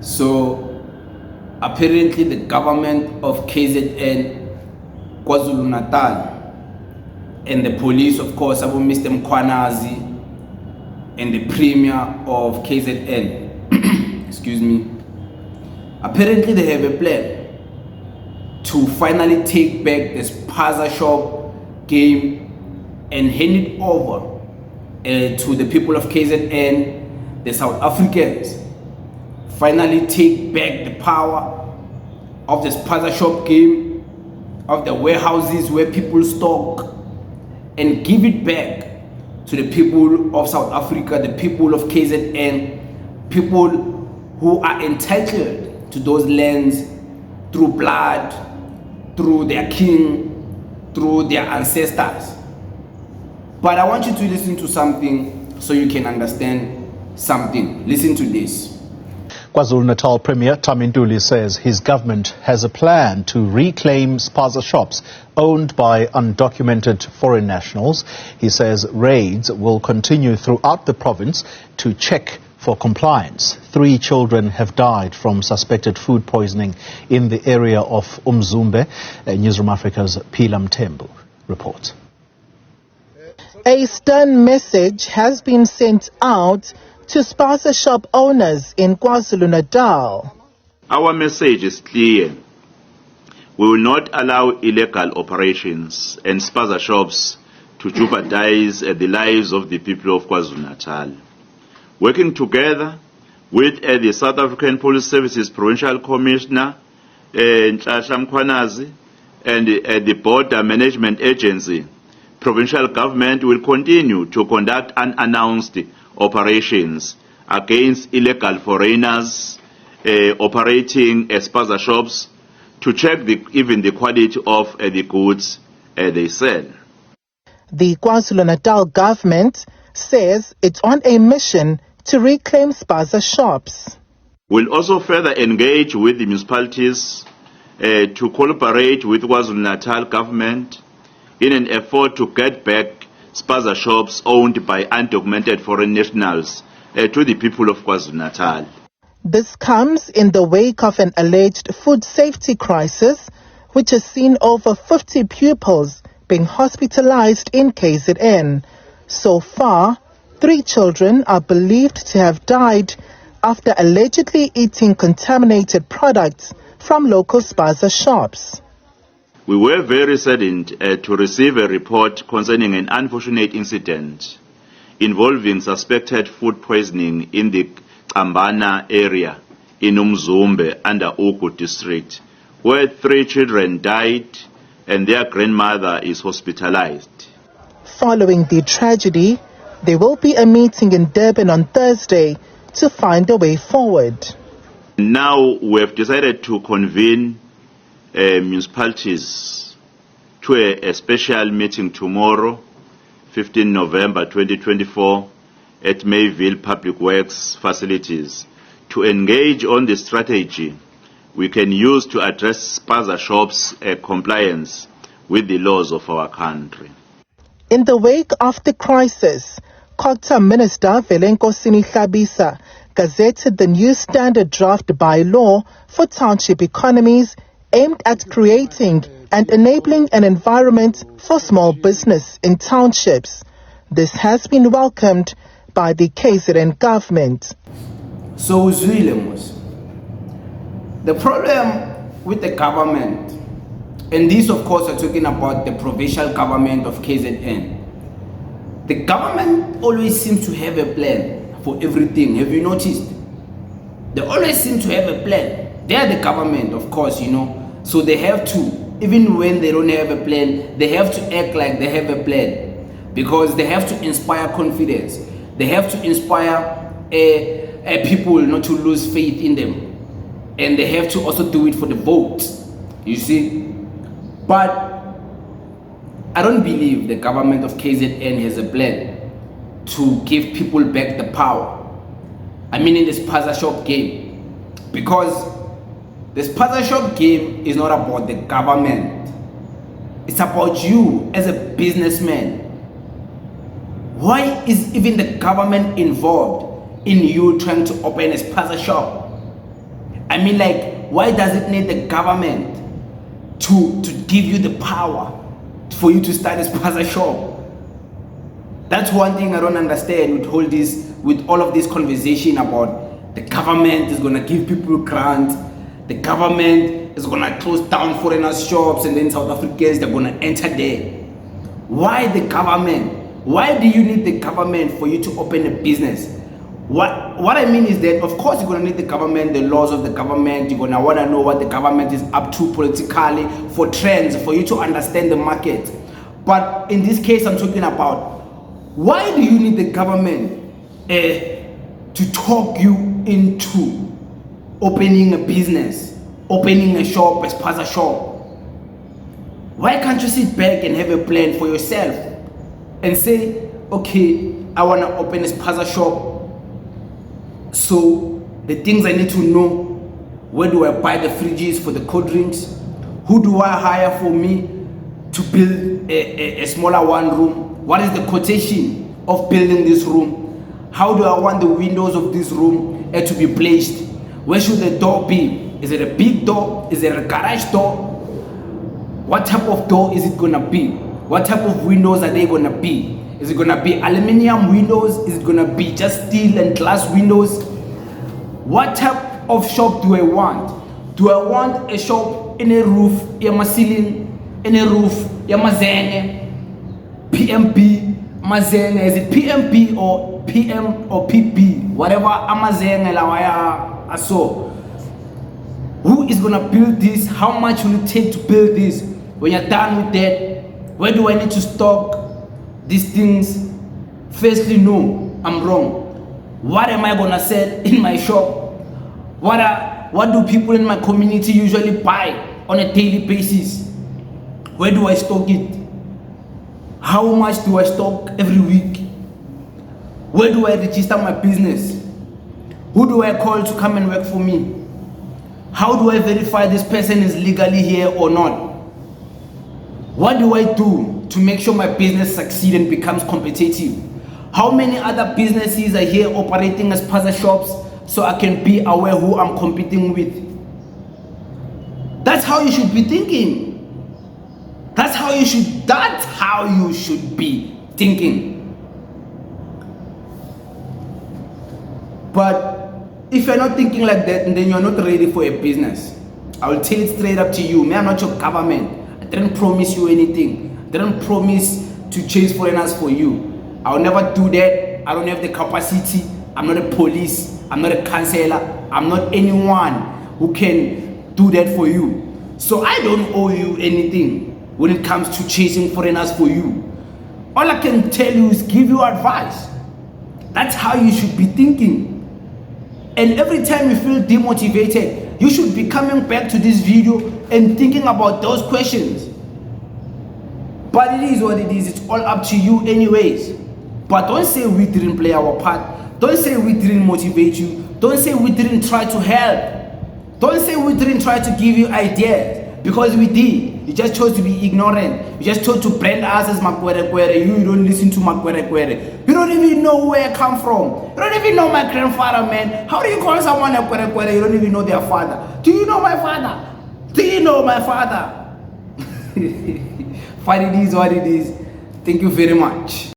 So apparently the government of KZN, KwaZulu-Natal, and the police, of course, Mr. Mkhwanazi, and the premier of KZN, excuse me, apparently they have a plan to finally take back this Spaza shop game and hand it over to the people of KZN, the South Africans. Finally take back the power of the Spaza shop game, of the warehouses where people stock, and give it back to the people of South Africa, the people of KZN, people who are entitled to those lands through blood, through their king, through their ancestors. But I want you to listen to something so you can understand something. Listen to this. KwaZulu-Natal Premier Taminduli says his government has a plan to reclaim Spaza shops owned by undocumented foreign nationals. He says raids will continue throughout the province to check for compliance. 3 children have died from suspected food poisoning in the area of Umzumbe. Newsroom Africa's Pilam Tembu reports. A stern message has been sent out to Spaza shop owners in KwaZulu-Natal. Our message is clear. We will not allow illegal operations and Spaza shops to jeopardize the lives of the people of KwaZulu-Natal. Working together with the South African Police Services Provincial Commissioner, Mkhwanazi, and the Border Management Agency, provincial government will continue to conduct unannounced operations against illegal foreigners operating Spaza shops to check even the quality of the goods they sell. The KwaZulu-Natal government says it's on a mission to reclaim Spaza shops. We'll also further engage with the municipalities to collaborate with KwaZulu-Natal government in an effort to get back Spaza shops owned by undocumented foreign nationals to the people of KwaZulu-Natal. This comes in the wake of an alleged food safety crisis, which has seen over 50 pupils being hospitalized in KZN. So far, 3 children are believed to have died after allegedly eating contaminated products from local Spaza shops. We were very saddened to receive a report concerning an unfortunate incident involving suspected food poisoning in the Ambana area in Umzumbe under Ugu district, where 3 children died and their grandmother is hospitalized. Following the tragedy, there will be a meeting in Durban on Thursday to find a way forward. Now we have decided to convene municipalities to a special meeting tomorrow, 15 November 2024, at Mayville Public Works facilities to engage on the strategy we can use to address Spaza shops' compliance with the laws of our country. In the wake of the crisis, Cotton Minister Velenkosini Hlabisa gazetted the new standard draft bylaw for township economies aimed at creating and enabling an environment for small business in townships. This has been welcomed by the KZN government. So the problem with the government, and these of course are talking about the provincial government of KZN, the government always seems to have a plan for everything. Have you noticed? They always seem to have a plan. They are the government, of course, so they have to, even when they don't have a plan, they have to act like they have a plan, because they have to inspire confidence. They have to inspire people not to lose faith in them. And they have to also do it for the vote, you see. But I don't believe the government of KZN has a plan to give people back the power. I mean, in this Spaza shop game. Because the Spaza shop game is not about the government. It's about you as a businessman. Why is even the government involved in you trying to open a Spaza shop? I mean, like, why does it need the government to give you the power for you to start a Spaza shop? That's one thing I don't understand with all of this conversation about the government is gonna give people grants, the government is gonna close down foreigners' shops, and then South Africans, they're gonna enter there. Why the government? Why do you need the government for you to open a business? What I mean is that, of course, you're gonna need the government, the laws of the government. You're gonna wanna know what the government is up to politically, for trends, for you to understand the market. But in this case, I'm talking about, why do you need the government to talk you into opening a business, opening a shop, a Spaza shop? Why can't you sit back and have a plan for yourself and say, okay, I want to open a Spaza shop, so the things I need to know, where do I buy the fridges for the cold drinks? Who do I hire for me to build a smaller one room? What is the quotation of building this room? How do I want the windows of this room to be placed? Where should the door be? Is it a big door? Is it a garage door? What type of door is it gonna be? What type of windows are they gonna be? Is it gonna be aluminum windows? Is it gonna be just steel and glass windows? What type of shop do I want? Do I want a shop in a roof, yama ceiling, in a roof, yama zenge, PMP, mazenge? Is it PMP or PM or PP? Whatever, amazenge lawaya aso. Who is gonna build this? How much will it take to build this? When you're done with that, where do I need to stock these things? Firstly, no, I'm wrong. What am I gonna sell in my shop? What do people in my community usually buy on a daily basis? Where do I stock it? How much do I stock every week? Where do I register my business? Who do I call to come and work for me? How do I verify this person is legally here or not? What do I do to make sure my business succeeds and becomes competitive? How many other businesses are here operating as Spaza shops so I can be aware who I'm competing with? That's how you should be thinking. That's how you should be thinking. But if you're not thinking like that, then you're not ready for a business. I will tell it straight up to you. Man, I'm not your government. I didn't promise you anything. I didn't promise to chase foreigners for you. I'll never do that. I don't have the capacity. I'm not a police. I'm not a counselor. I'm not anyone who can do that for you. So I don't owe you anything when it comes to chasing foreigners for you. All I can tell you is give you advice. That's how you should be thinking. And every time you feel demotivated, you should be coming back to this video and thinking about those questions. But it is what it is. It's all up to you anyways. But don't say we didn't play our part. Don't say we didn't motivate you. Don't say we didn't try to help. Don't say we didn't try to give you ideas. Because we did. You just chose to be ignorant. You just chose to brand us as Mkhwanazi. You don't listen to Mkhwanazi. You don't even know where I come from. You don't even know my grandfather, man. How do you call someone Mkhwanazi? You don't even know their father. Do you know my father? Do you know my father? But it is what it is. Thank you very much.